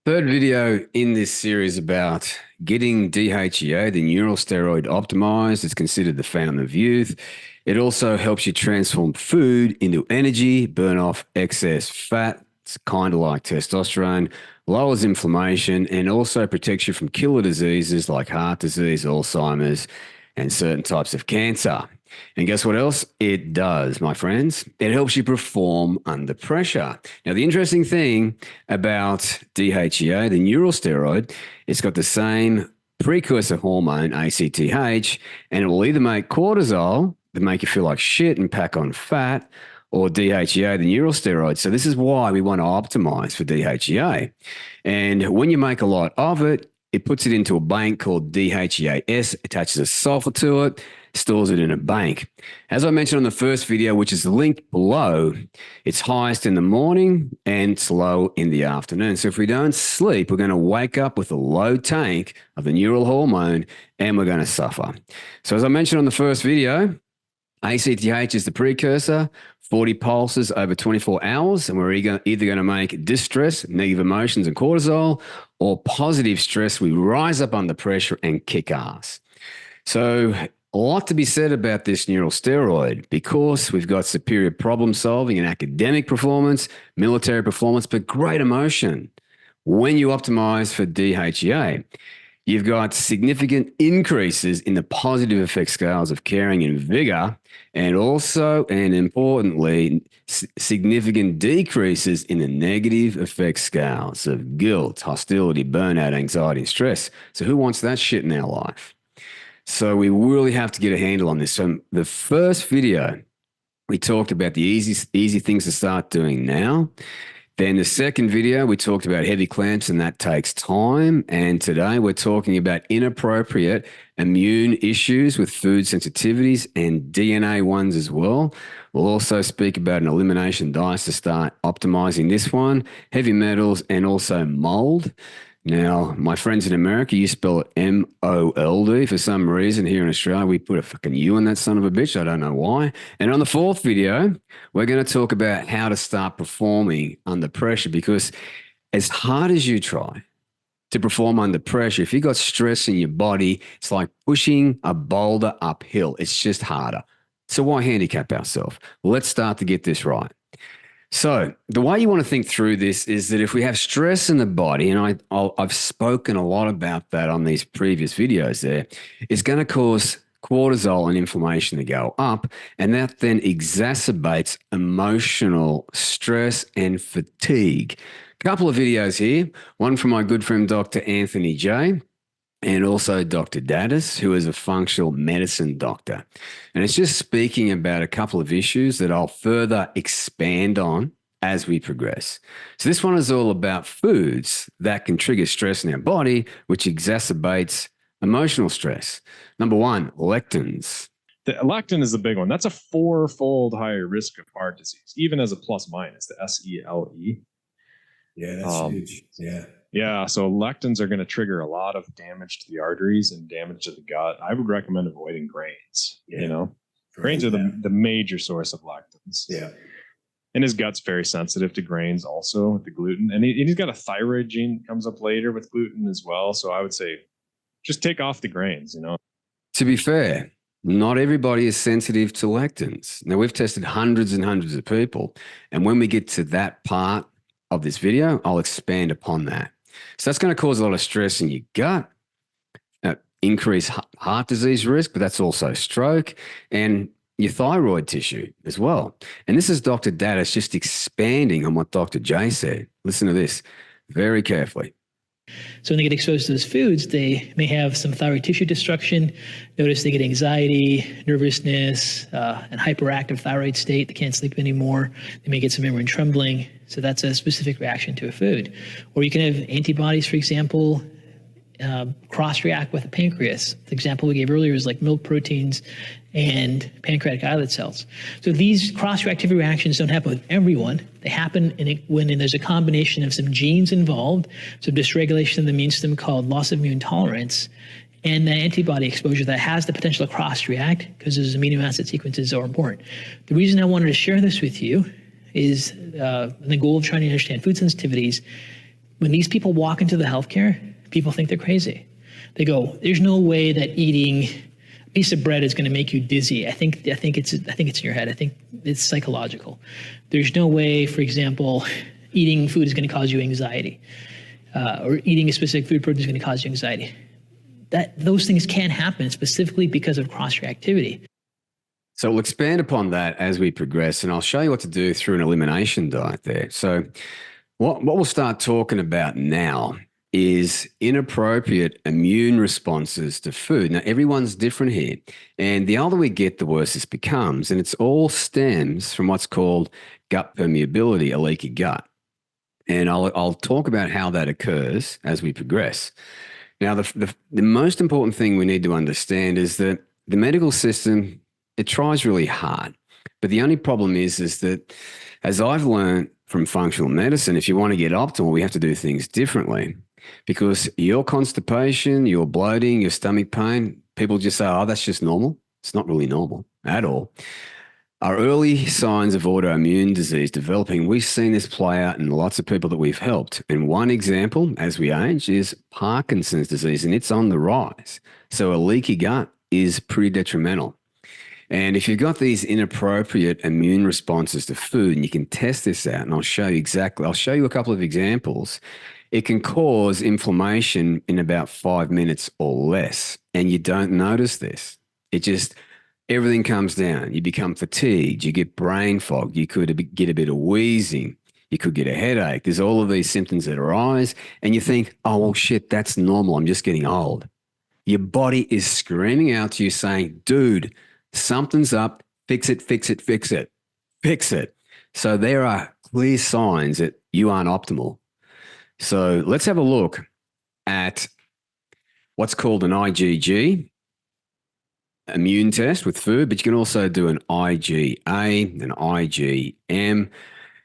Third video in this series about getting DHEA, the neurosteroid, optimized. It's considered the fountain of youth. It also helps you transform food into energy, burn off excess fat. It's kind of like testosterone, lowers inflammation, and also protects you from killer diseases like heart disease, Alzheimer's, and certain types of cancer. And guess what else it does, my friends? It helps you perform under pressure. Now, the interesting thing about DHEA, the neurosteroid, it's got the same precursor hormone, ACTH, and it will either make cortisol that make you feel like shit and pack on fat, or DHEA, the neurosteroid. So this is why we want to optimize for DHEA. And when you make a lot of it, it puts it into a bank called DHEAS, attaches a sulfur to it, stores it in a bank. As I mentioned on the first video, which is linked below, it's highest in the morning and it's low in the afternoon. So if we don't sleep, we're going to wake up with a low tank of the neural hormone and we're going to suffer. So as I mentioned on the first video, ACTH is the precursor, 40 pulses over 24 hours, and we're either going to make distress, negative emotions, and cortisol, or positive stress. We rise up under pressure and kick ass. So a lot to be said about this neurosteroid because we've got superior problem solving and academic performance, military performance, but great emotion when you optimize for DHEA. You've got significant increases in the positive effect scales of caring and vigor, and also, and importantly, significant decreases in the negative effect scales of guilt, hostility, burnout, anxiety, and stress. So who wants that shit in their life? So we really have to get a handle on this. So the first video, we talked about the easy things to start doing now. Then the second video, we talked about heavy clamps, and that takes time. And today we're talking about inappropriate immune issues with food sensitivities and DNA ones as well. We'll also speak about an elimination diet to start optimizing this one, heavy metals, and also mold. Now, my friends in America, you spell it M-O-L-D. For some reason, here in Australia, we put a fucking U in that son of a bitch. I don't know why. And on the fourth video, we're going to talk about how to start performing under pressure, because as hard as you try to perform under pressure, if you've got stress in your body, it's like pushing a boulder uphill. It's just harder. So why handicap ourselves? Let's start to get this right. So the way you want to think through this is that if we have stress in the body, and I've spoken a lot about that on these previous videos there, it's going to cause cortisol and inflammation to go up, and that then exacerbates emotional stress and fatigue. A couple of videos here, one from my good friend, Dr. Anthony J., and also Dr. Daddis, who is a functional medicine doctor. And it's just speaking about a couple of issues that I'll further expand on as we progress. So this one is all about foods that can trigger stress in our body, which exacerbates emotional stress. Number one, lectins. The lectin is the big one. That's a 4-fold higher risk of heart disease, even as a plus minus, the SELE. Yeah, that's huge. Yeah. Yeah, so lectins are going to trigger a lot of damage to the arteries and damage to the gut. I would recommend avoiding grains. Yeah. You know, grains are the major source of lectins. Yeah. And his gut's very sensitive to grains also, with the gluten. And he's got a thyroid gene that comes up later with gluten as well. So I would say just take off the grains, you know. To be fair, not everybody is sensitive to lectins. Now, we've tested hundreds and hundreds of people. And when we get to that part of this video, I'll expand upon that. So that's going to cause a lot of stress in your gut, increase heart disease risk, but that's also stroke, and your thyroid tissue as well. And this is Dr. Daddis just expanding on what Dr. J said. Listen to this very carefully. So when they get exposed to those foods, they may have some thyroid tissue destruction. Notice they get anxiety, nervousness, and hyperactive thyroid state. They can't sleep anymore. They may get some memory and trembling. So that's a specific reaction to a food. Or you can have antibodies, for example, cross-react with the pancreas. The example we gave earlier is like milk proteins and pancreatic islet cells. So these cross-reactivity reactions don't happen with everyone. They happen when there's a combination of some genes involved, so dysregulation of the immune system called loss of immune tolerance, and the antibody exposure that has the potential to cross-react because those amino acid sequences are important. The reason I wanted to share this with you is the goal of trying to understand food sensitivities When these people walk into the healthcare, people think they're crazy. They go, there's no way that eating a piece of bread is going to make you dizzy. I think it's in your head. I think it's psychological. There's no way, for example, eating food is going to cause you anxiety, or eating a specific food protein is going to cause you anxiety. Those things can't happen specifically because of cross-reactivity. So we'll expand upon that as we progress, and I'll show you what to do through an elimination diet there. So what we'll start talking about now is inappropriate immune responses to food. Now, everyone's different here, and the older we get, the worse this becomes, and it's all stems from what's called gut permeability, a leaky gut. And I'll talk about how that occurs as we progress. Now, the most important thing we need to understand is that the medical system, it tries really hard. But the only problem is that, as I've learned from functional medicine, if you want to get optimal, we have to do things differently. Because your constipation, your bloating, your stomach pain, people just say, oh, that's just normal. It's not really normal at all. Our early signs of autoimmune disease developing, we've seen this play out in lots of people that we've helped. And one example, as we age, is Parkinson's disease, and it's on the rise. So a leaky gut is pretty detrimental. And if you've got these inappropriate immune responses to food, and you can test this out, and I'll show you a couple of examples, it can cause inflammation in about 5 minutes or less. And you don't notice this. Everything comes down. You become fatigued. You get brain fog. You could get a bit of wheezing. You could get a headache. There's all of these symptoms that arise, and you think, oh, well, shit, that's normal. I'm just getting old. Your body is screaming out to you saying, dude, something's up. Fix it, fix it, fix it, fix it. So there are clear signs that you aren't optimal. So let's have a look at what's called an IgG immune test with food, but you can also do an IgA, an IgM,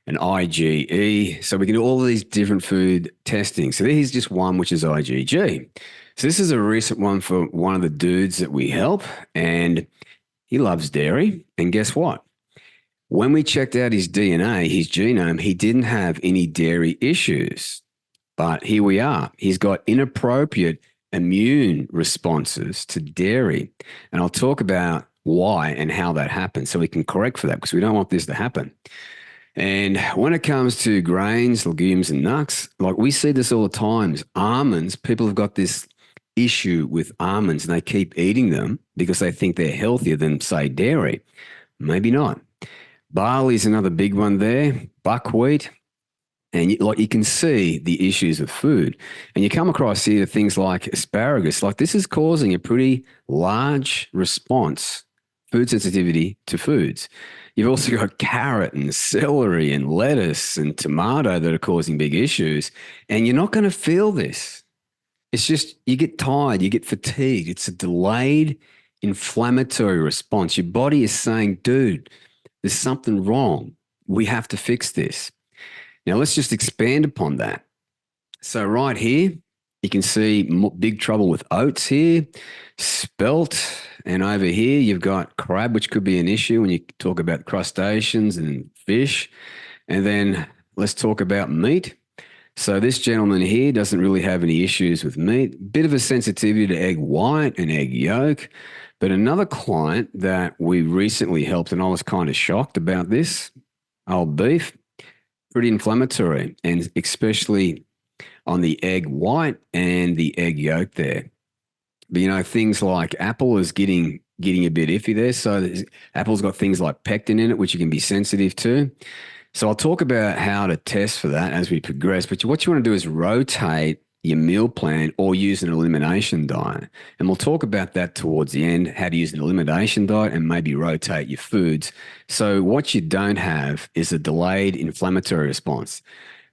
an IgE. So we can do all of these different food testing. So here's just one, which is IgG. So this is a recent one for one of the dudes that we help, and he loves dairy. And guess what? When we checked out his DNA, his genome, he didn't have any dairy issues. But here we are. He's got inappropriate immune responses to dairy. And I'll talk about why and how that happens so we can correct for that, because we don't want this to happen. And when it comes to grains, legumes, and nuts, like we see this all the time. Almonds, people have got this issue with almonds and they keep eating them because they think they're healthier than, say, dairy. Maybe not. Barley is another big one there. Buckwheat. And you can see the issues with food. And you come across here things like asparagus. Like this is causing a pretty large response, food sensitivity to foods. You've also got carrot and celery and lettuce and tomato that are causing big issues. And you're not going to feel this. It's just you get tired, you get fatigued. It's a delayed inflammatory response. Your body is saying, dude, there's something wrong. We have to fix this. Now, let's just expand upon that. So right here, you can see big trouble with oats here, spelt, and over here you've got crab, which could be an issue when you talk about crustaceans and fish. And then let's talk about meat. So this gentleman here doesn't really have any issues with meat, bit of a sensitivity to egg white and egg yolk. But another client that we recently helped, and I was kind of shocked about this, old beef, pretty inflammatory, and especially on the egg white and the egg yolk there. But, things like apple is getting a bit iffy there. So apple's got things like pectin in it, which you can be sensitive to. So I'll talk about how to test for that as we progress. But what you want to do is rotate your meal plan or use an elimination diet. And we'll talk about that towards the end, how to use an elimination diet and maybe rotate your foods. So what you don't have is a delayed inflammatory response,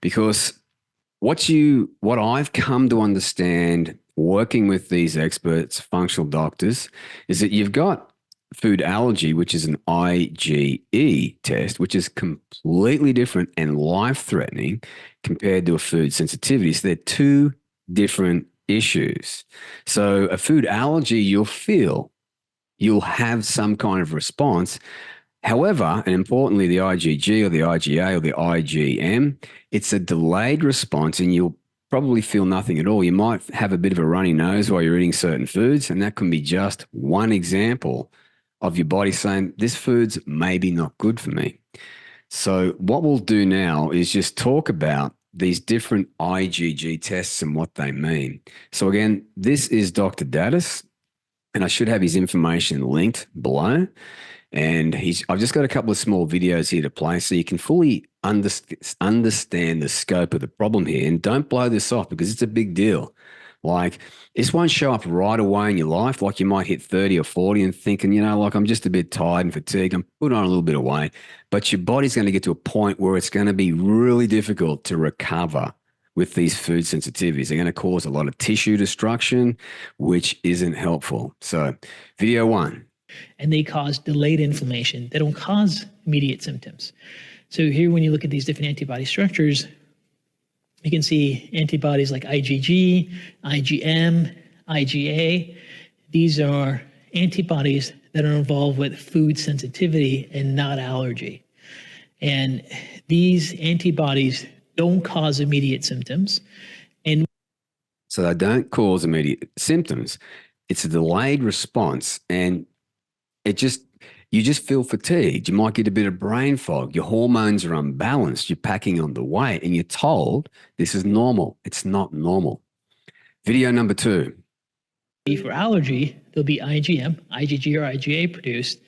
because what I've come to understand working with these experts, functional doctors, is that you've got food allergy, which is an IgE test, which is completely different and life-threatening compared to a food sensitivity. So they're two different issues. So a food allergy, you'll have some kind of response. However, and importantly, the IgG or the IgA or the IgM, it's a delayed response, and probably feel nothing at all. You might have a bit of a runny nose while you're eating certain foods, and that can be just one example of your body saying, this food's maybe not good for me. So what we'll do now is just talk about these different IgG tests and what they mean. So again, this is Dr. Daddis, and I should have his information linked below. And I've just got a couple of small videos here to play so you can fully understand the scope of the problem here. And don't blow this off because it's a big deal. Like, this won't show up right away in your life. Like, you might hit 30 or 40 and thinking, like, I'm just a bit tired and fatigued. I'm putting on a little bit of weight. But your body's going to get to a point where it's going to be really difficult to recover with these food sensitivities. They're going to cause a lot of tissue destruction, which isn't helpful. So, video 1. And they cause delayed inflammation. They don't cause immediate symptoms. So here, when you look at these different antibody structures, you can see antibodies like IgG, IgM, IgA. These are antibodies that are involved with food sensitivity and not allergy. And these antibodies don't cause immediate symptoms. And so they don't cause immediate symptoms. It's a delayed response, and you just feel fatigued. You might get a bit of brain fog. Your hormones are unbalanced. You're packing on the weight, and you're told this is normal. It's not normal. Video number 2. For allergy, there'll be IgM, IgG, or IgA produced,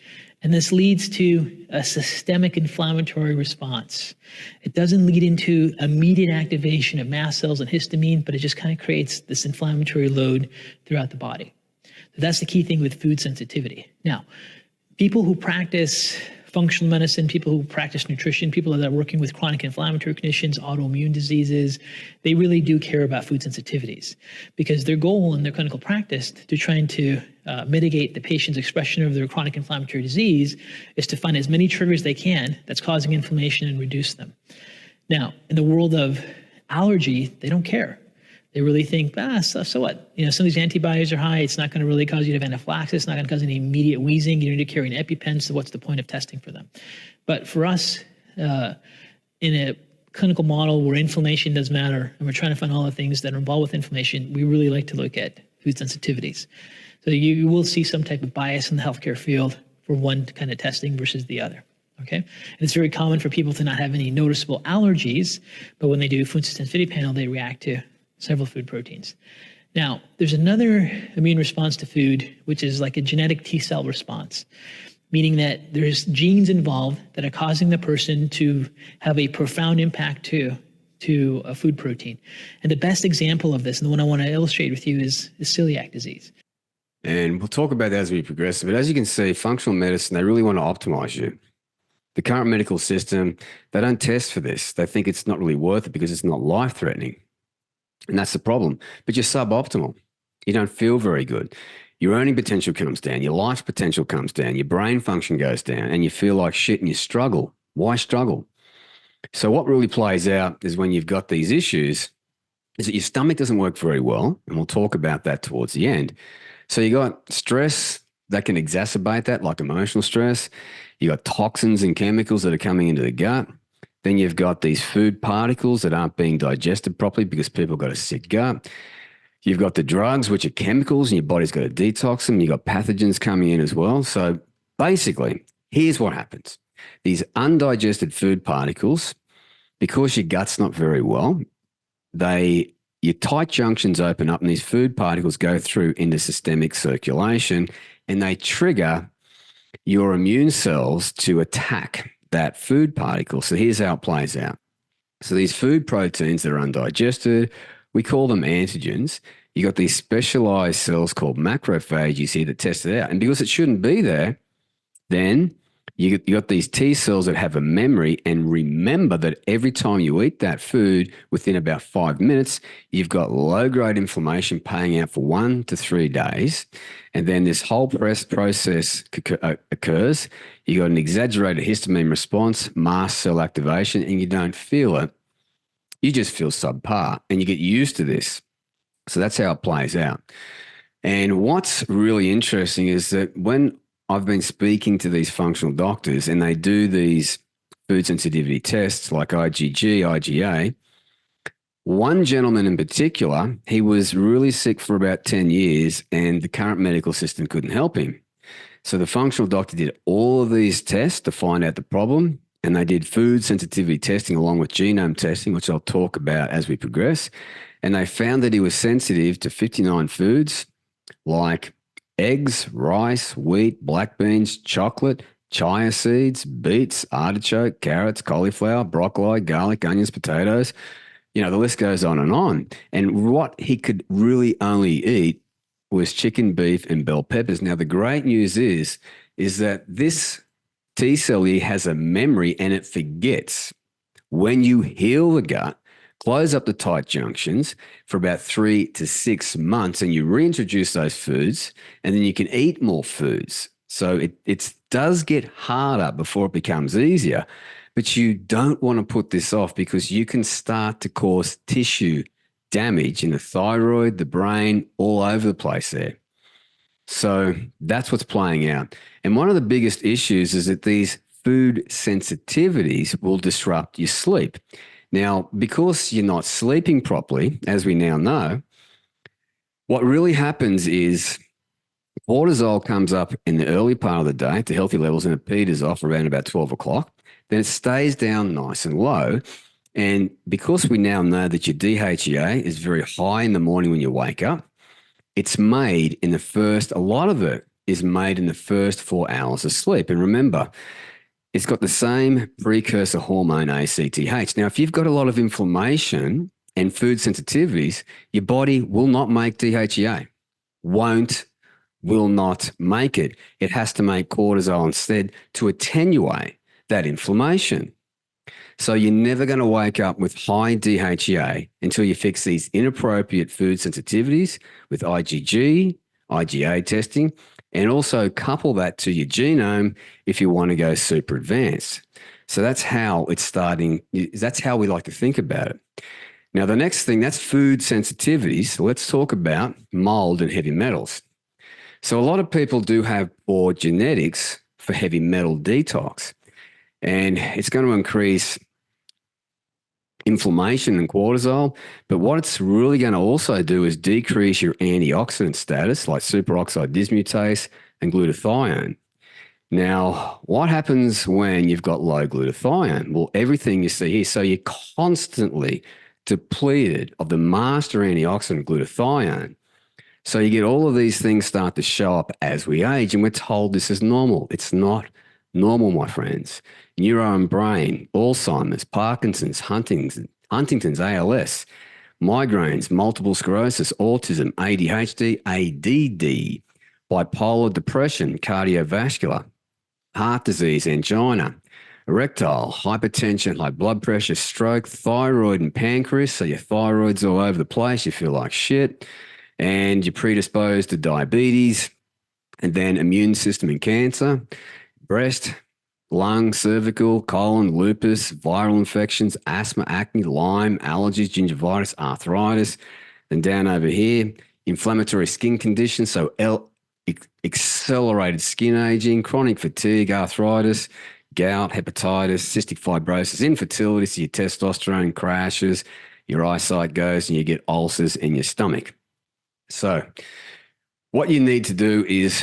and this leads to a systemic inflammatory response. It doesn't lead into immediate activation of mast cells and histamine, but it just kind of creates this inflammatory load throughout the body. So that's the key thing with food sensitivity. Now, people who practice functional medicine, people who practice nutrition, people that are working with chronic inflammatory conditions, autoimmune diseases, they really do care about food sensitivities because their goal in their clinical practice to trying to mitigate the patient's expression of their chronic inflammatory disease is to find as many triggers they can that's causing inflammation and reduce them. Now, in the world of allergy, they don't care. They really think, so what? Some of these antibodies are high. It's not going to really cause you to have anaphylaxis. It's not going to cause any immediate wheezing. You don't need to carry an EpiPen, so what's the point of testing for them? But for us, in a clinical model where inflammation does matter, and we're trying to find all the things that are involved with inflammation, we really like to look at food sensitivities. So you will see some type of bias in the healthcare field for one kind of testing versus the other. Okay, and it's very common for people to not have any noticeable allergies, but when they do food sensitivity panel, they react to several food proteins. Now, there's another immune response to food, which is like a genetic T-cell response, meaning that there's genes involved that are causing the person to have a profound impact to a food protein. And the best example of this, and the one I want to illustrate with you, is celiac disease. And we'll talk about that as we progress. But as you can see, functional medicine, they really want to optimize you. The current medical system, they don't test for this. They think it's not really worth it because it's not life-threatening. And that's the problem. But you're suboptimal. You don't feel very good. Your earning potential comes down. Your life potential comes down. Your brain function goes down. And you feel like shit and you struggle. Why struggle? So what really plays out is when you've got these issues is that your stomach doesn't work very well. And we'll talk about that towards the end. So you got stress that can exacerbate that, like emotional stress. You got toxins and chemicals that are coming into the gut. Then you've got these food particles that aren't being digested properly because people got a sick gut. You've got the drugs, which are chemicals, and your body's got to detox them. You've got pathogens coming in as well. So basically, here's what happens. These undigested food particles, because your gut's not very well, your tight junctions open up and these food particles go through into systemic circulation and they trigger your immune cells to attack that food particle. So here's how it plays out. So these food proteins that are undigested, we call them antigens. You got these specialized cells called macrophages here that test it out. And because it shouldn't be there, then you got these T cells that have a memory and remember that every time you eat that food, within about 5 minutes, you've got low-grade inflammation playing out for 1 to 3 days. And then this whole process occurs. You got an exaggerated histamine response, mast cell activation, and you don't feel it. You just feel subpar, and you get used to this. So that's how it plays out. And what's really interesting is that when I've been speaking to these functional doctors and they do these food sensitivity tests like IgG, IgA, One gentleman in particular, he was really sick for about 10 years and the current medical system couldn't help him. So the functional doctor did all of these tests to find out the problem, and they did food sensitivity testing along with genome testing, which I'll talk about as we progress. And they found that he was sensitive to 59 foods like eggs, rice, wheat, black beans, chocolate, chia seeds, beets, artichoke, carrots, cauliflower, broccoli, garlic, onions, potatoes. You know, the list goes on. And what he could really only eat was chicken, beef, and bell peppers. Now, the great news is that this T cell here has a memory and it forgets. When you heal the gut, close up the tight junctions for about 3 to 6 months, and you reintroduce those foods, and then you can eat more foods. So it does get harder before it becomes easier, but you don't want to put this off because you can start to cause tissue damage in the thyroid, the brain, all over the place there. So that's what's playing out. And one of the biggest issues is that these food sensitivities will disrupt your sleep. Now, because you're not sleeping properly, as we now know, what really happens is cortisol comes up in the early part of the day to healthy levels and it peters off around about 12 o'clock. Then it stays down nice and low. And because we now know that your DHEA is very high in the morning when you wake up, it's made in a lot of it is made in the first 4 hours of sleep. And remember, it's got the same precursor hormone ACTH. Now, if you've got a lot of inflammation and food sensitivities, your body will not make DHEA, will not make it. It has to make cortisol instead to attenuate that inflammation. So you're never going to wake up with high DHEA until you fix these inappropriate food sensitivities with IgG, IgA testing, and also couple that to your genome if you want to go super advanced. So that's how it's starting. That's how we like to think about it. Now, the next thing, that's food sensitivities. So let's talk about mold and heavy metals. So a lot of people do have poor genetics for heavy metal detox, and it's going to increase inflammation and cortisol. But what it's really going to also do is decrease your antioxidant status like superoxide dismutase and glutathione. Now, what happens when you've got low glutathione? Well, everything you see here, so you're constantly depleted of the master antioxidant glutathione. So you get all of these things start to show up as we age, and we're told this is normal. It's not normal, my friends. Neuro and brain, Alzheimer's, Parkinson's, Huntington's, ALS, migraines, multiple sclerosis, autism, ADHD, ADD, bipolar depression, cardiovascular, heart disease, angina, erectile, hypertension, high blood pressure, stroke, thyroid and pancreas. So your thyroid's all over the place. You feel like shit. And you're predisposed to diabetes, and then immune system and cancer, breast, lung, cervical, colon, lupus, viral infections, asthma, acne, Lyme, allergies, gingivitis, arthritis. Then down over here, inflammatory skin conditions, so accelerated skin aging, chronic fatigue, arthritis, gout, hepatitis, cystic fibrosis, infertility, so your testosterone crashes, your eyesight goes, and you get ulcers in your stomach. So what you need to do is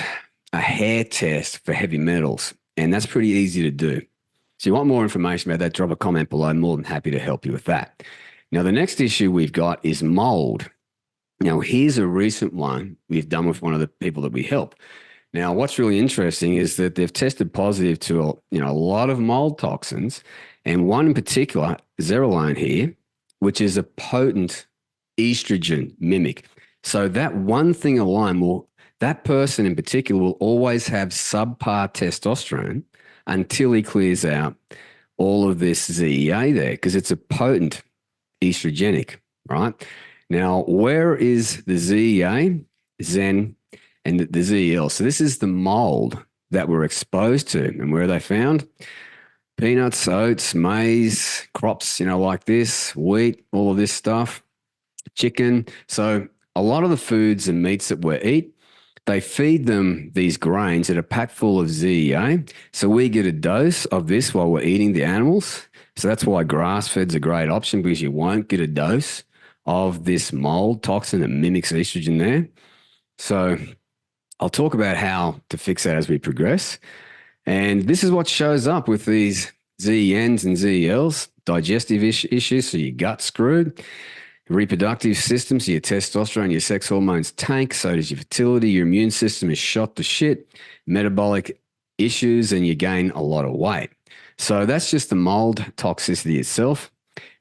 a hair test for heavy metals, and that's pretty easy to do. So you want more information about that, drop a comment below. I'm more than happy to help you with that. Now, the next issue we've got is mold. Now, here's a recent one we've done with one of the people that we help. Now, what's really interesting is that they've tested positive to a lot of mold toxins, and one in particular, Zerolone here, which is a potent estrogen mimic. So that one thing alone that person in particular will always have subpar testosterone until he clears out all of this ZEA there, because it's a potent estrogenic, right? Now, where is the ZEA, Zen, and the ZEL? So this is the mold that we're exposed to, and where are they found? Peanuts, oats, maize, crops, like this, wheat, all of this stuff, chicken. So a lot of the foods and meats that we eat, they feed them these grains that are packed full of ZEA. So we get a dose of this while we're eating the animals. So that's why grass-fed's a great option, because you won't get a dose of this mold toxin that mimics estrogen there. So I'll talk about how to fix that as we progress. And this is what shows up with these ZENs and ZELs, digestive issues, so your gut's screwed, reproductive system, so your testosterone, your sex hormones tank, so does your fertility, your immune system is shot to shit, metabolic issues, and you gain a lot of weight. So that's just the mold toxicity itself.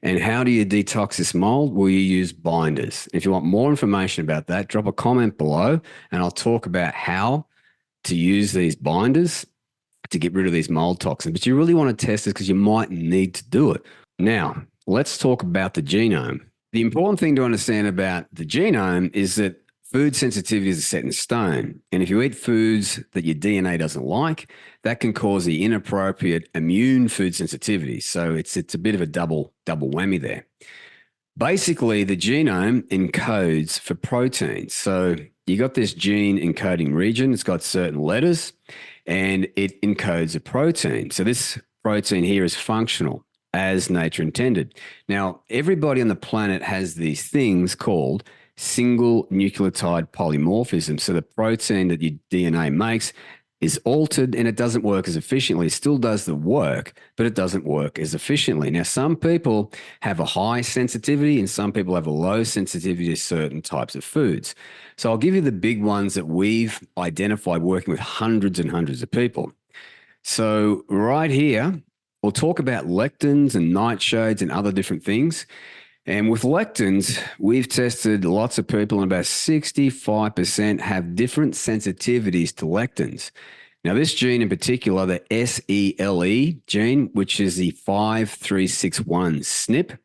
And how do you detox this mold? Well, you use binders. If you want more information about that, drop a comment below and I'll talk about how to use these binders to get rid of these mold toxins. But you really want to test this because you might need to do it. Now, let's talk about the genome. The important thing to understand about the genome is that food sensitivities are set in stone. And if you eat foods that your DNA doesn't like, that can cause the inappropriate immune food sensitivity. So it's a bit of a double whammy there. Basically, the genome encodes for proteins. So you got this gene encoding region, it's got certain letters, and it encodes a protein. So this protein here is functional as nature intended. Now, everybody on the planet has these things called single nucleotide polymorphism. So the protein that your DNA makes is altered and it doesn't work as efficiently. It still does the work, but it doesn't work as efficiently. Now, some people have a high sensitivity and some people have a low sensitivity to certain types of foods. So I'll give you the big ones that we've identified working with hundreds and hundreds of people. So right here, we'll talk about lectins and nightshades and other different things. And with lectins, we've tested lots of people and about 65% have different sensitivities to lectins. Now, this gene in particular, the SELE gene, which is the 5361 SNP,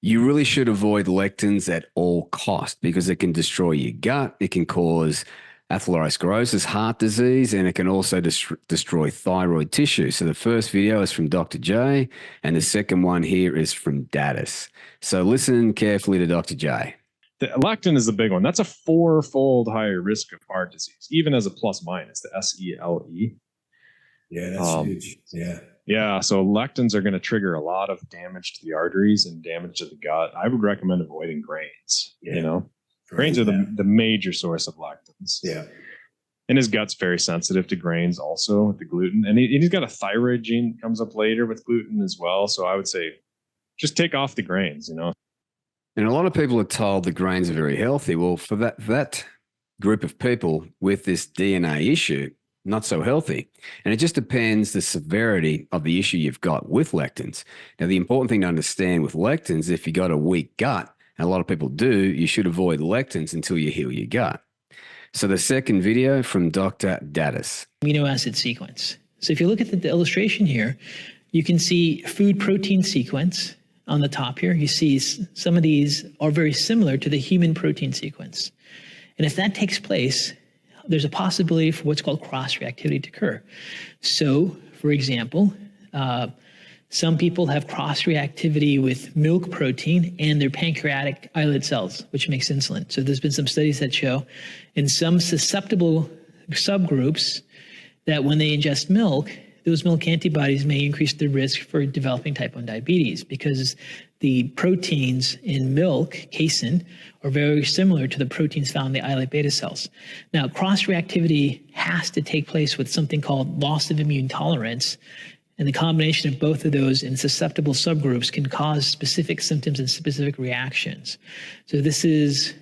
you really should avoid lectins at all costs because it can destroy your gut. It can cause atherosclerosis, heart disease, and it can also destroy thyroid tissue. So the first video is from Dr. J, and the second one here is from Daddis. So listen carefully to Dr. J. The lectin is the big one. That's a 4-fold higher risk of heart disease, even as a plus minus, the SELE. Yeah, that's huge. Yeah. Yeah, so lectins are going to trigger a lot of damage to the arteries and damage to the gut. I would recommend avoiding grains, Grains are the major source of lectins. Yeah. And his gut's very sensitive to grains also with the gluten. And he's got a thyroid gene that comes up later with gluten as well. So I would say just take off the grains, And a lot of people are told the grains are very healthy. Well, for that group of people with this DNA issue, not so healthy. And it just depends the severity of the issue you've got with lectins. Now, the important thing to understand with lectins, if you got a weak gut, and a lot of people do, you should avoid lectins until you heal your gut. So the second video from Dr. Daddis. Amino acid sequence. So if you look at the illustration here, you can see food protein sequence on the top here. You see some of these are very similar to the human protein sequence. And if that takes place, there's a possibility for what's called cross-reactivity to occur. So, for example, some people have cross-reactivity with milk protein and their pancreatic islet cells, which makes insulin. So there's been some studies that show in some susceptible subgroups that when they ingest milk, those milk antibodies may increase the risk for developing type 1 diabetes because the proteins in milk, casein, are very similar to the proteins found in the islet beta cells. Now, cross-reactivity has to take place with something called loss of immune tolerance. And the combination of both of those in susceptible subgroups can cause specific symptoms and specific reactions. So this is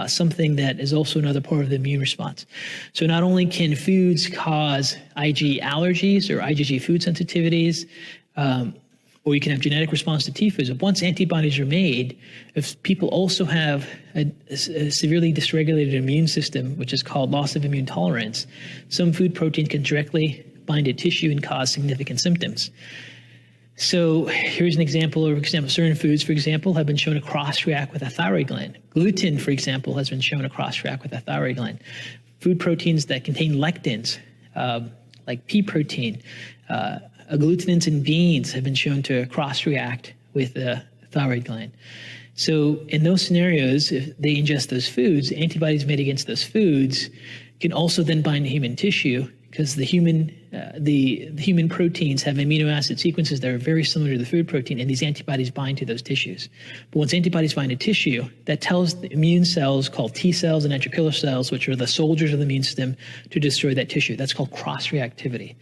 something that is also another part of the immune response. So not only can foods cause Ig allergies or IgG food sensitivities, or you can have genetic response to T foods. But once antibodies are made, if people also have a severely dysregulated immune system, which is called loss of immune tolerance, some food proteins can directly bind to tissue and cause significant symptoms. So here's an example. Certain foods, for example, have been shown to cross-react with a thyroid gland. Gluten, for example, has been shown to cross-react with a thyroid gland. Food proteins that contain lectins, like pea protein, agglutinins in beans have been shown to cross-react with the thyroid gland. So in those scenarios, if they ingest those foods, antibodies made against those foods can also then bind to human tissue because the human proteins have amino acid sequences that are very similar to the food protein, and these antibodies bind to those tissues. But once antibodies bind to tissue, that tells the immune cells called T cells and natural killer cells, which are the soldiers of the immune system, to destroy that tissue. That's called cross-reactivity.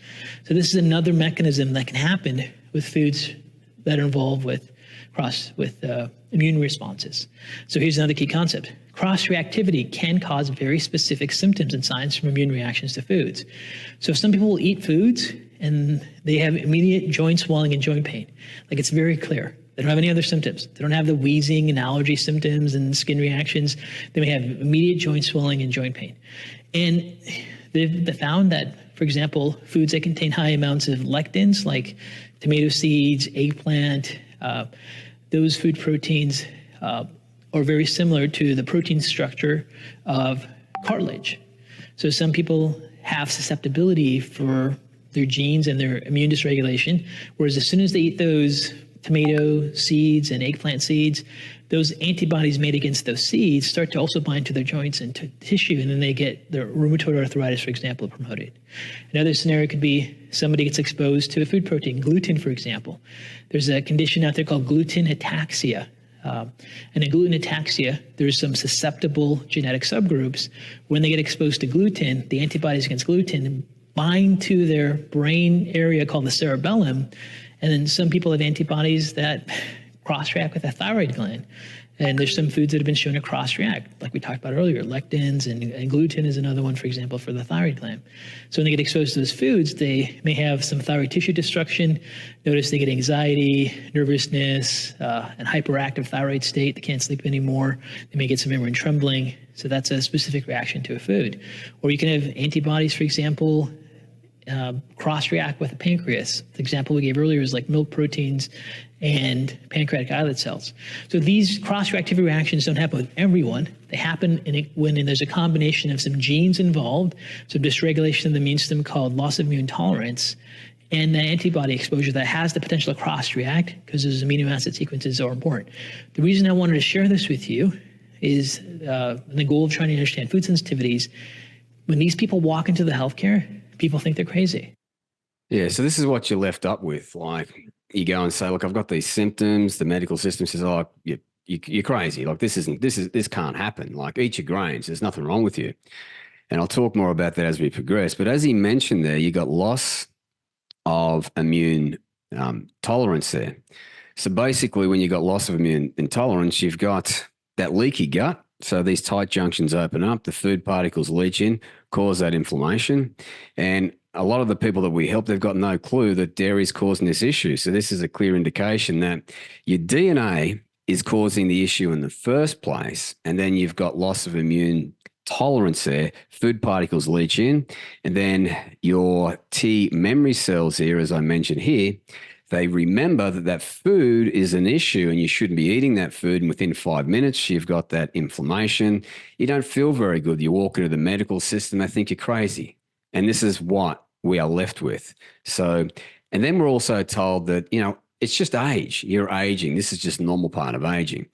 So this is another mechanism that can happen with foods that are involved with immune responses. So here's another key concept. Cross-reactivity can cause very specific symptoms and signs from immune reactions to foods. So some people will eat foods and they have immediate joint swelling and joint pain. Like, it's very clear. They don't have any other symptoms. They don't have the wheezing and allergy symptoms and skin reactions. They may have immediate joint swelling and joint pain. And they've found that, for example, foods that contain high amounts of lectins, like tomato seeds, eggplant, those food proteins are very similar to the protein structure of cartilage. So some people have susceptibility for their genes and their immune dysregulation, whereas as soon as they eat those tomato seeds and eggplant seeds, those antibodies made against those seeds start to also bind to their joints and to tissue, and then they get their rheumatoid arthritis, for example, promoted. Another scenario could be somebody gets exposed to a food protein, gluten, for example. There's a condition out there called gluten ataxia. And in gluten ataxia, there's some susceptible genetic subgroups. When they get exposed to gluten, the antibodies against gluten bind to their brain area called the cerebellum, and then some people have antibodies that cross-react with the thyroid gland. And there's some foods that have been shown to cross-react, like we talked about earlier. Lectins and gluten is another one, for example, for the thyroid gland. So when they get exposed to those foods, they may have some thyroid tissue destruction. Notice they get anxiety, nervousness, and hyperactive thyroid state. They can't sleep anymore. They may get some memory and trembling. So that's a specific reaction to a food. Or you can have antibodies, for example, cross-react with the pancreas. The example we gave earlier is like milk proteins and pancreatic islet cells. So these cross-reactivity reactions don't happen with everyone. They happen when there's a combination of some genes involved, some dysregulation of the immune system called loss of immune tolerance, and the antibody exposure that has the potential to cross-react because those amino acid sequences are important. The reason I wanted to share this with you is the goal of trying to understand food sensitivities. When these people walk into the healthcare, people think they're crazy. Yeah, so this is what you're left up with. Like, you go and say, look, I've got these symptoms. The medical system says, oh, you're crazy. Like, this can't happen. Like, eat your grains. There's nothing wrong with you. And I'll talk more about that as we progress. But as he mentioned there, you got loss of immune tolerance there. So basically, when you got loss of immune intolerance, you've got that leaky gut. So these tight junctions open up, the food particles leach in, cause that inflammation. And a lot of the people that we help, they've got no clue that dairy is causing this issue. So this is a clear indication that your DNA is causing the issue in the first place. And then you've got loss of immune tolerance there. Food particles leach in. And then your T memory cells here, as I mentioned here, they remember that food is an issue and you shouldn't be eating that food. And within 5 minutes, you've got that inflammation. You don't feel very good. You walk into the medical system, they think you're crazy. And this is what we are left with. So, and then we're also told that, it's just age. You're aging. This is just a normal part of aging.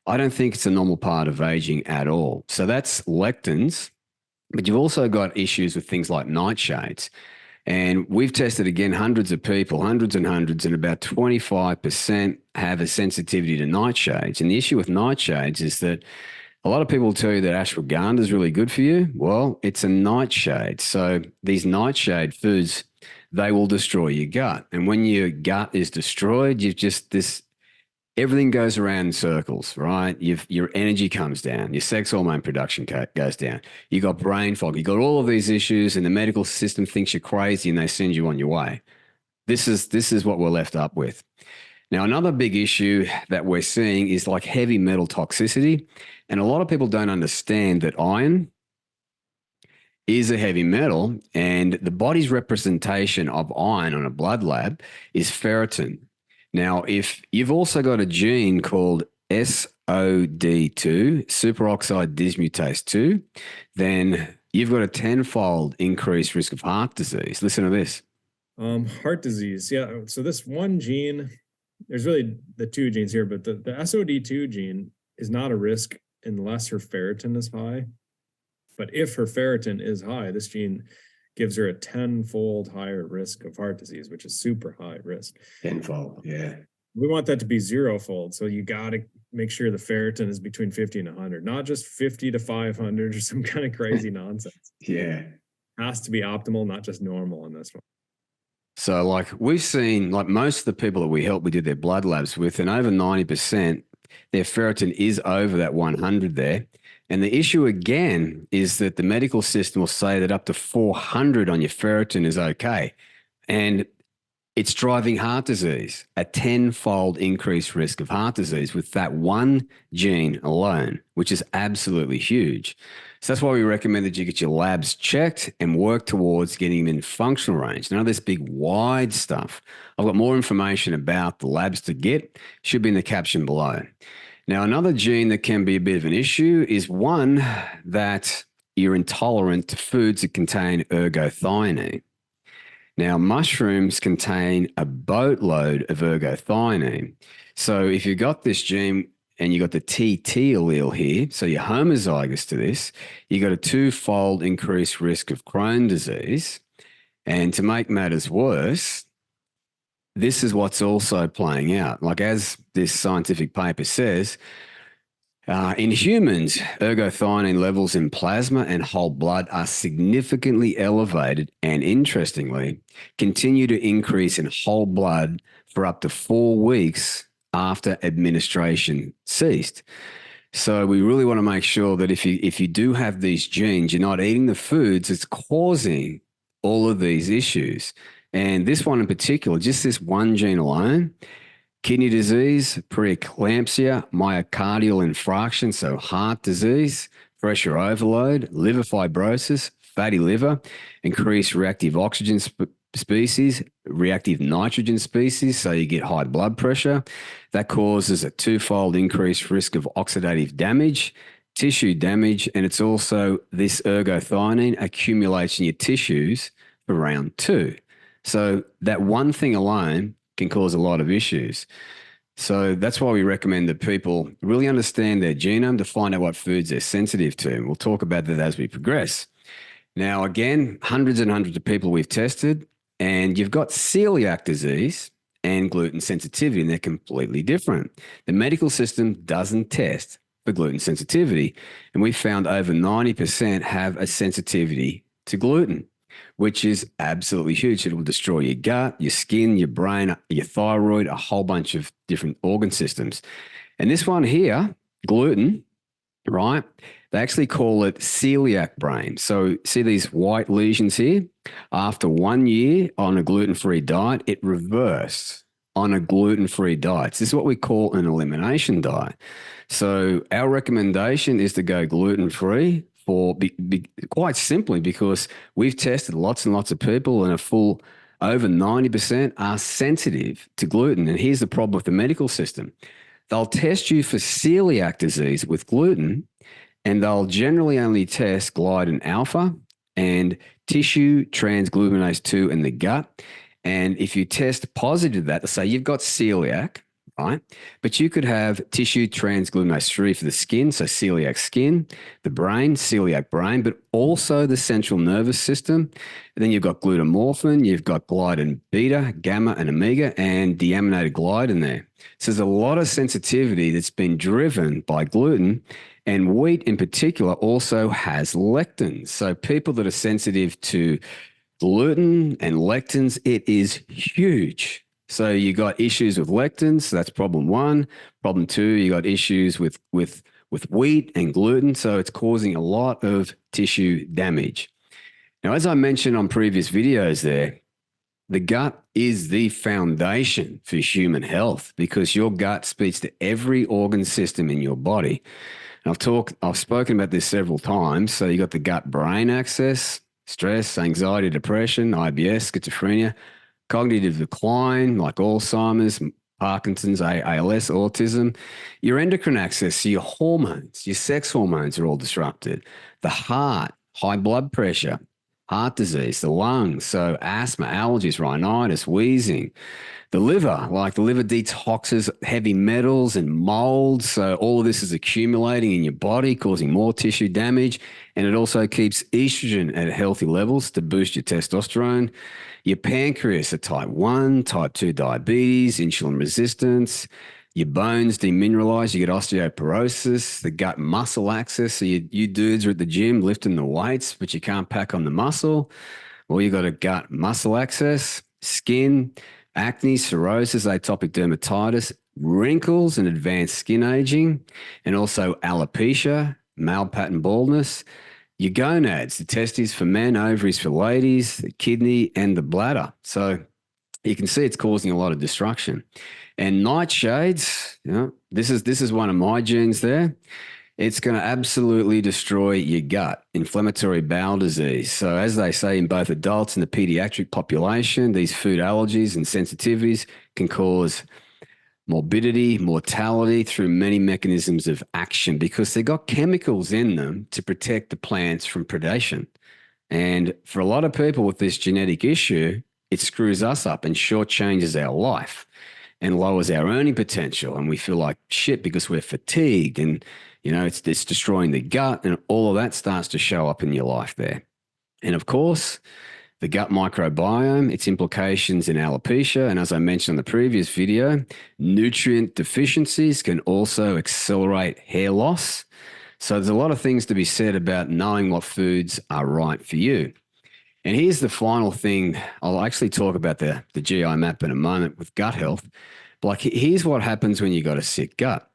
I don't think it's a normal part of aging at all. So that's lectins, but you've also got issues with things like nightshades. And we've tested, again, hundreds of people, hundreds and hundreds, and about 25% have a sensitivity to nightshades. And the issue with nightshades is that a lot of people tell you that ashwagandha is really good for you. Well, it's a nightshade. So these nightshade foods, they will destroy your gut. And when your gut is destroyed, you've just everything goes around in circles, right? Your energy comes down, your sex hormone production goes down. You got brain fog, you got all of these issues, and the medical system thinks you're crazy and they send you on your way. This is what we're left up with. Now, another big issue that we're seeing is like heavy metal toxicity. And a lot of people don't understand that iron is a heavy metal, and the body's representation of iron on a blood lab is ferritin. Now, if you've also got a gene called SOD2, superoxide dismutase 2, then you've got a 10-fold increased risk of heart disease. Listen to this. Heart disease. Yeah. So this one gene, there's really the two genes here, but the SOD2 gene is not a risk unless her ferritin is high. But if her ferritin is high, this gene gives her a 10-fold higher risk of heart disease, which is super high risk. Tenfold. Yeah. We want that to be 0-fold. So you got to make sure the ferritin is between 50 and 100, not just 50 to 500 or some kind of crazy nonsense. Yeah. Has to be optimal, not just normal in this one. So, like, we've seen, like, most of the people that we help, we did their blood labs with, and over 90%, their ferritin is over that 100 there. And the issue again is that the medical system will say that up to 400 on your ferritin is okay. And it's driving heart disease, a 10-fold increased risk of heart disease with that one gene alone, which is absolutely huge. So that's why we recommend that you get your labs checked and work towards getting them in functional range. None of this big wide stuff. I've got more information about the labs to get, should be in the caption below. Now, another gene that can be a bit of an issue is one that you're intolerant to foods that contain ergothioneine. Now, mushrooms contain a boatload of ergothioneine. So if you've got this gene and you've got the TT allele here, so you're homozygous to this, you've got a 2-fold increased risk of Crohn disease. And to make matters worse, this is what's also playing out. Like, as this scientific paper says, in humans, ergothioneine levels in plasma and whole blood are significantly elevated and, interestingly, continue to increase in whole blood for up to 4 weeks after administration ceased. So we really want to make sure that if you do have these genes, you're not eating the foods that's causing all of these issues. And this one in particular, just this one gene alone, kidney disease, preeclampsia, myocardial infarction, so heart disease, pressure overload, liver fibrosis, fatty liver, increased reactive oxygen species, reactive nitrogen species, so you get high blood pressure. That causes a 2-fold increased risk of oxidative damage, tissue damage, and it's also this ergothioneine accumulates in your tissues for round 2. So that one thing alone can cause a lot of issues. So that's why we recommend that people really understand their genome to find out what foods they're sensitive to. And we'll talk about that as we progress. Now, again, hundreds and hundreds of people we've tested, and you've got celiac disease and gluten sensitivity, and they're completely different. The medical system doesn't test for gluten sensitivity, and we found over 90% have a sensitivity to gluten, which is absolutely huge. It will destroy your gut, your skin, your brain, your thyroid, a whole bunch of different organ systems. And this one here, gluten, right? They actually call it celiac brain. So see these white lesions here? After 1 year on a gluten-free diet, it reversed on a gluten-free diet. So this is what we call an elimination diet. So our recommendation is to go gluten-free for quite simply because we've tested lots and lots of people, and a full over 90% are sensitive to gluten. And here's the problem with the medical system. They'll test you for celiac disease with gluten, and they'll generally only test gliadin alpha and tissue transglutinase 2 in the gut. And if you test positive to that, they'll say you've got celiac, right? But you could have tissue transglutinase 3 for the skin, so celiac skin, the brain, celiac brain, but also the central nervous system. And then you've got glutamorphin, you've got gliadin beta, gamma, and omega, and deaminated gliadin there. So there's a lot of sensitivity that's been driven by gluten, and wheat in particular also has lectins. So people that are sensitive to gluten and lectins, it is huge. So you got issues with lectins, so that's problem 1. Problem 2, you got issues with wheat and gluten, so it's causing a lot of tissue damage. Now, as I mentioned on previous videos there, the gut is the foundation for human health because your gut speaks to every organ system in your body. And I've spoken about this several times. So you got the gut-brain axis, stress, anxiety, depression, IBS, schizophrenia, cognitive decline like Alzheimer's, Parkinson's, ALS, autism. Your endocrine axis, so your hormones, your sex hormones are all disrupted. The heart, high blood pressure, heart disease, the lungs, so asthma, allergies, rhinitis, wheezing. The liver, like the liver detoxes heavy metals and molds. So all of this is accumulating in your body, causing more tissue damage. And it also keeps estrogen at healthy levels to boost your testosterone. Your pancreas are type 1, type 2 diabetes, insulin resistance. Your bones demineralize, you get osteoporosis, the gut muscle axis. So you dudes are at the gym lifting the weights, but you can't pack on the muscle. Well, you got a gut muscle axis, skin, acne, cirrhosis, atopic dermatitis, wrinkles and advanced skin aging, and also alopecia, male pattern baldness. Your gonads, the testes for men, ovaries for ladies, the kidney and the bladder. So you can see it's causing a lot of destruction. And nightshades, this is one of my genes there. It's going to absolutely destroy your gut, inflammatory bowel disease. So as they say in both adults and the pediatric population, these food allergies and sensitivities can cause morbidity, mortality through many mechanisms of action because they've got chemicals in them to protect the plants from predation. And for a lot of people with this genetic issue, it screws us up and shortchanges our life and lowers our earning potential. And we feel like shit because we're fatigued and, it's destroying the gut and all of that starts to show up in your life there. And of course, the gut microbiome, its implications in alopecia. And as I mentioned in the previous video, nutrient deficiencies can also accelerate hair loss. So there's a lot of things to be said about knowing what foods are right for you. And here's the final thing. I'll actually talk about the GI map in a moment with gut health. But like, here's what happens when you got a sick gut.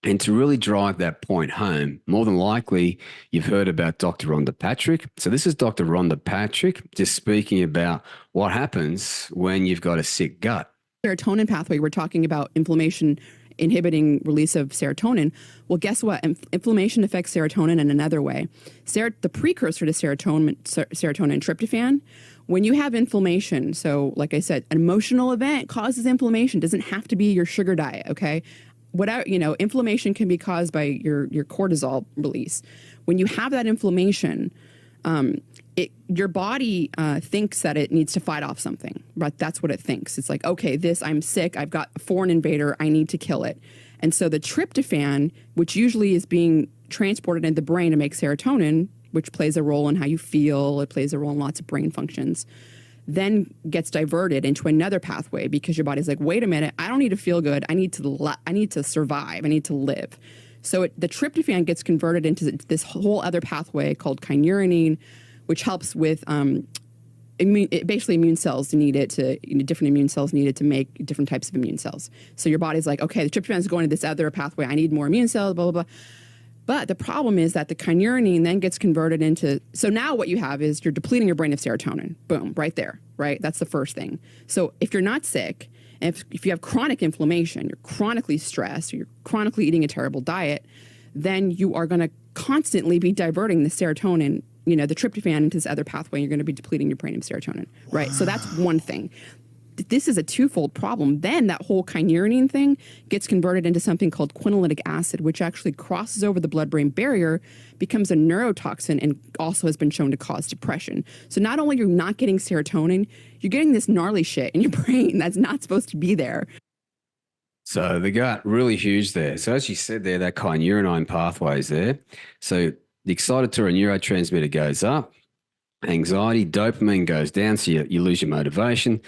And to really drive that point home, more than likely, you've heard about Dr. Rhonda Patrick. So this is Dr. Rhonda Patrick just speaking about what happens when you've got a sick gut. Serotonin pathway, we're talking about inflammation inhibiting release of serotonin. Well, guess what? Inflammation affects serotonin in another way. The precursor to serotonin, tryptophan, when you have inflammation, so like I said, an emotional event causes inflammation. Doesn't have to be your sugar diet, okay? Inflammation can be caused by your cortisol release. When you have that inflammation, your body thinks that it needs to fight off something, right? That's what it thinks. It's like, okay, I'm sick. I've got a foreign invader. I need to kill it. And so the tryptophan, which usually is being transported in the brain to make serotonin, which plays a role in how you feel, it plays a role in lots of brain functions, then gets diverted into another pathway because your body's like, wait a minute, I don't need to feel good. I need to survive. I need to live. So the tryptophan gets converted into this whole other pathway called kynurenine, which helps with basically immune cells need it to, different immune cells need it to make different types of immune cells. So your body's like, okay, the tryptophan is going to this other pathway. I need more immune cells, blah, blah, blah. But the problem is that the kynurenine then gets converted into, so now what you have is you're depleting your brain of serotonin. Boom, right there, right? That's the first thing. So if you're not sick, and if you have chronic inflammation, you're chronically stressed, or you're chronically eating a terrible diet, then you are going to constantly be diverting the serotonin, the tryptophan into this other pathway, and you're going to be depleting your brain of serotonin, right? So that's one thing. This is a twofold problem. Then that whole kynurenine thing gets converted into something called quinolytic acid, which actually crosses over the blood-brain barrier, becomes a neurotoxin, and also has been shown to cause depression. So not only are you not getting serotonin, you're getting this gnarly shit in your brain that's not supposed to be there. So the gut, really huge there. So as you said there, that kynurenine pathway is there. So the excitatory neurotransmitter goes up, anxiety, dopamine goes down, so you lose your motivation.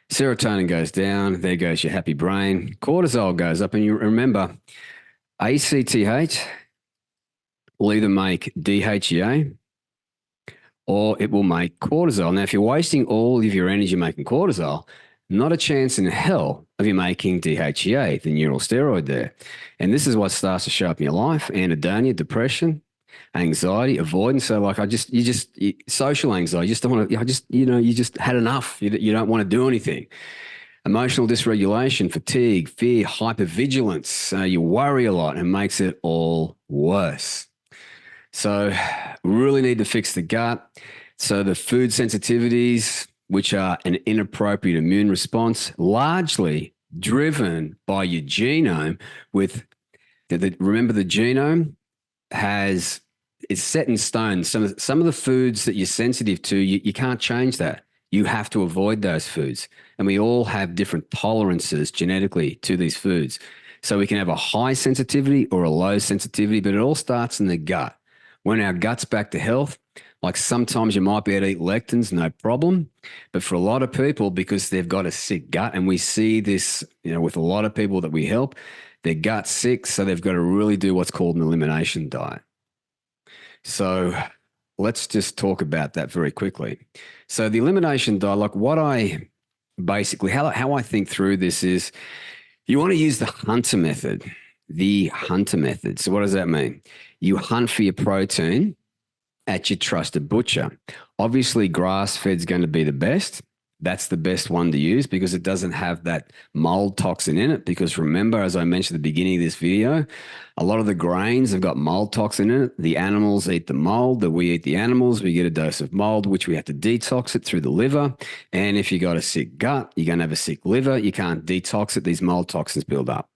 Serotonin goes down, there goes your happy brain. Cortisol goes up, and you remember ACTH will either make DHEA or it will make cortisol. Now, if you're wasting all of your energy making cortisol, not a chance in hell of you making DHEA, the neurosteroid there. And this is what starts to show up in your life: anhedonia, depression, anxiety, avoidance. So like social anxiety, you just don't want to, you just had enough. You don't want to do anything. Emotional dysregulation, fatigue, fear, hypervigilance. You worry a lot and makes it all worse. So really need to fix the gut. So the food sensitivities, which are an inappropriate immune response, largely driven by your genome remember the genome has it's set in stone. Some of the foods that you're sensitive to, you can't change that. You have to avoid those foods. And we all have different tolerances genetically to these foods. So we can have a high sensitivity or a low sensitivity, but it all starts in the gut. When our gut's back to health, like sometimes you might be able to eat lectins, no problem. But for a lot of people, because they've got a sick gut, and we see this, with a lot of people that we help, their gut's sick, so they've got to really do what's called an elimination diet. So let's just talk about that very quickly. So the elimination diet, like what I basically, how I think through this is you want to use the hunter method. The hunter method. So what does that mean? You hunt for your protein at your trusted butcher. Obviously, grass-fed is going to be the best. That's the best one to use because it doesn't have that mold toxin in it. Because remember, as I mentioned at the beginning of this video, a lot of the grains have got mold toxin in it. The animals eat the mold, that we eat the animals. We get a dose of mold, which we have to detox it through the liver. And if you got a sick gut, you're going to have a sick liver. You can't detox it. These mold toxins build up.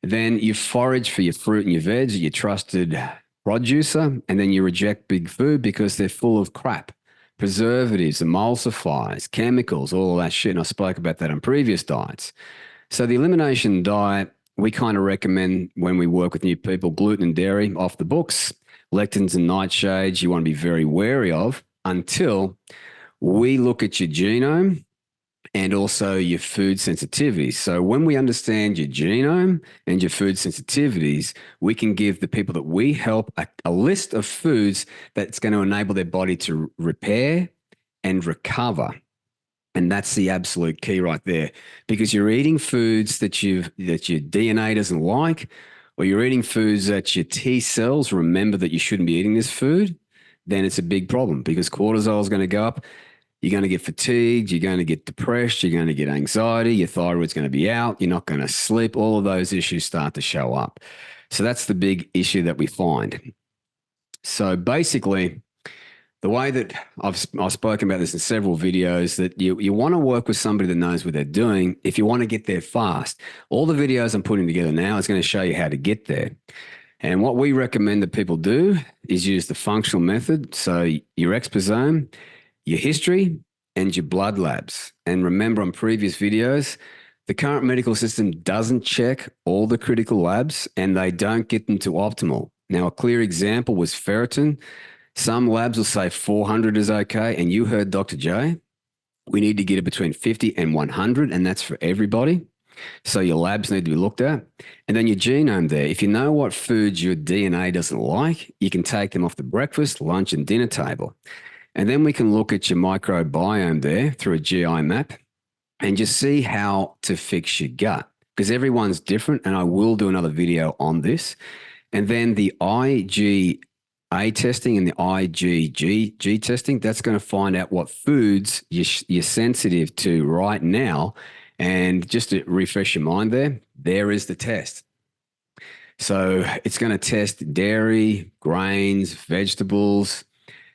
Then you forage for your fruit and your veg, your trusted producer, and then you reject big food because they're full of crap. Preservatives, emulsifiers, chemicals, all of that shit. And I spoke about that on previous diets. So the elimination diet, we kind of recommend when we work with new people, gluten and dairy off the books, lectins and nightshades, you want to be very wary of until we look at your genome and also your food sensitivities. So when we understand your genome and your food sensitivities, we can give the people that we help a list of foods that's going to enable their body to repair and recover. And that's the absolute key right there, because you're eating foods that your DNA doesn't like, or you're eating foods that your T cells remember that you shouldn't be eating this food, then it's a big problem because cortisol is going to go up. You're going to get fatigued, you're going to get depressed, you're going to get anxiety, your thyroid's going to be out, you're not going to sleep. All of those issues start to show up. So that's the big issue that we find. So basically, the way that I've spoken about this in several videos, that you want to work with somebody that knows what they're doing if you want to get there fast. All the videos I'm putting together now is going to show you how to get there. And what we recommend that people do is use the functional method. So your exposome, your history, and your blood labs. And remember on previous videos, the current medical system doesn't check all the critical labs and they don't get them to optimal. Now, a clear example was ferritin. Some labs will say 400 is okay. And you heard Dr. J, we need to get it between 50 and 100, and that's for everybody. So your labs need to be looked at. And then your genome there. If you know what foods your DNA doesn't like, you can take them off the breakfast, lunch, and dinner table. And then we can look at your microbiome there through a GI map and just see how to fix your gut, because everyone's different. And I will do another video on this. And then the IgA testing and the IgG testing, that's going to find out what foods you're sensitive to right now. And just to refresh your mind there is the test. So it's going to test dairy, grains, vegetables,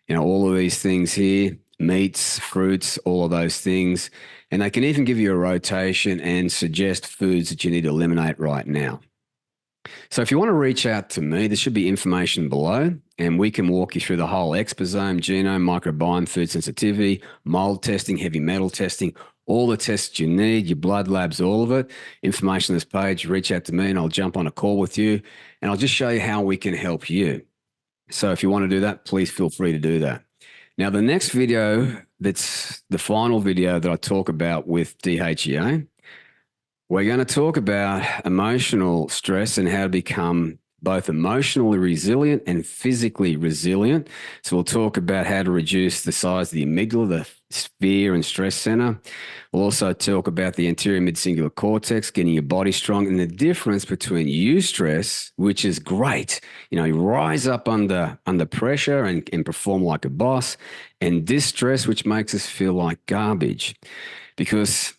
all of these things here, meats, fruits, all of those things. And they can even give you a rotation and suggest foods that you need to eliminate right now. So if you want to reach out to me, there should be information below, and we can walk you through the whole exposome, genome, microbiome, food sensitivity, mold testing, heavy metal testing, all the tests you need, your blood labs, all of it. Information on this page, reach out to me and I'll jump on a call with you and I'll just show you how we can help you. So if you want to do that, please feel free to do that. Now, the next video, that's the final video that I talk about with DHEA, we're going to talk about emotional stress and how to become both emotionally resilient and physically resilient. So we'll talk about how to reduce the size of the amygdala, the fear and stress center. We'll also talk about the anterior midcingulate cortex, getting your body strong, and the difference between eustress, which is great. You rise up under pressure and perform like a boss, and distress, which makes us feel like garbage. Because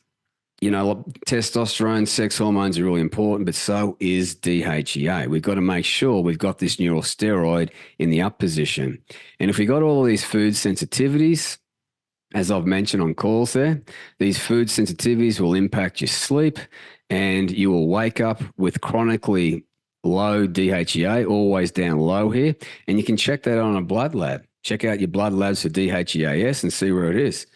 testosterone, sex hormones are really important, but so is DHEA. We've got to make sure we've got this neurosteroid in the up position. And if we got all of these food sensitivities, as I've mentioned on calls there, these food sensitivities will impact your sleep and you will wake up with chronically low DHEA, always down low here. And you can check that on a blood lab. Check out your blood labs for DHEAS and see where it is.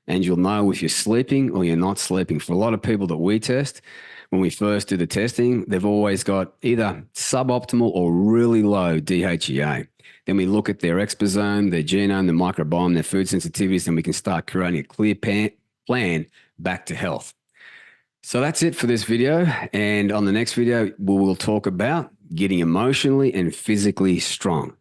And you'll know if you're sleeping or you're not sleeping. For a lot of people that we test, when we first do the testing, they've always got either suboptimal or really low DHEA. Then we look at their exposome, their genome, their microbiome, their food sensitivities, and we can start creating a clear plan back to health. So that's it for this video. And on the next video, we will talk about getting emotionally and physically strong.